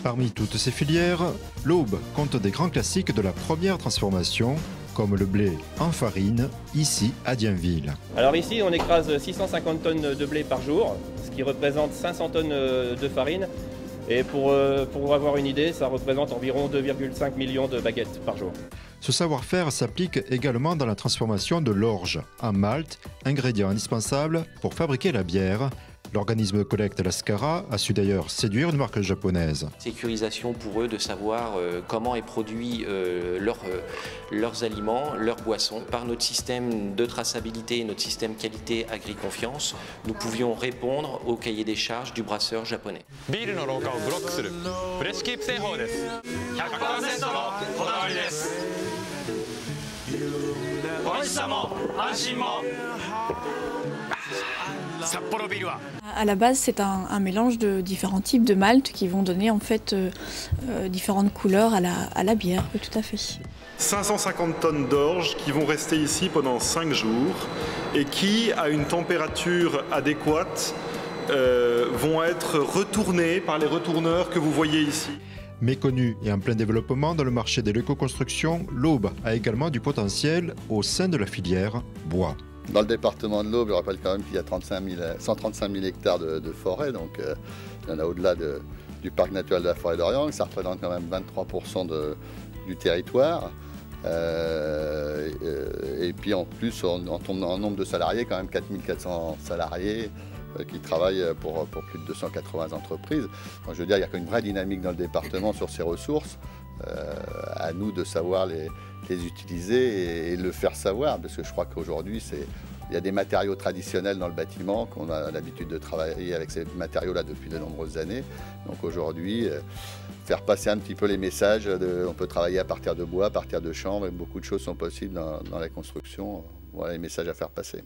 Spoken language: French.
Parmi toutes ces filières, l'Aube compte des grands classiques de la première transformation, comme le blé en farine, ici à Dienville. Alors ici, on écrase 650 tonnes de blé par jour, ce qui représente 500 tonnes de farine. Et pour avoir une idée, ça représente environ 2,5 millions de baguettes par jour. Ce savoir-faire s'applique également dans la transformation de l'orge en malt, ingrédient indispensable pour fabriquer la bière. L'organisme collecte la Scara a su d'ailleurs séduire une marque japonaise. Sécurisation pour eux de savoir comment est produit leurs aliments, leurs boissons. Par notre système de traçabilité, notre système qualité Agri-Confiance, nous pouvions répondre au cahier des charges du brasseur japonais. 札幌ビールは À la base, c'est un mélange de différents types de malt qui vont donner en fait différentes couleurs à la bière, oui, tout à fait. 550 tonnes d'orge qui vont rester ici pendant 5 jours et qui, à une température adéquate, vont être retournées par les retourneurs que vous voyez ici. Méconnue et en plein développement dans le marché de l'éco-construction, l'Aube a également du potentiel au sein de la filière bois. Dans le département de l'Aube, je rappelle quand même qu'il y a 135 000 hectares de forêt, donc il y en a au-delà du parc naturel de la forêt d'Orient, ça représente quand même 23% du territoire. Et puis en plus, en nombre de salariés, quand même 4400 salariés qui travaillent pour plus de 280 entreprises. Donc, je veux dire, il y a une vraie dynamique dans le département sur ces ressources. À nous de savoir les utiliser et le faire savoir, parce que je crois qu'aujourd'hui, il y a des matériaux traditionnels dans le bâtiment, qu'on a l'habitude de travailler avec ces matériaux-là depuis de nombreuses années. Donc aujourd'hui, faire passer un petit peu les messages, on peut travailler à partir de bois, à partir de chanvre, et beaucoup de choses sont possibles dans la construction. Voilà les messages à faire passer.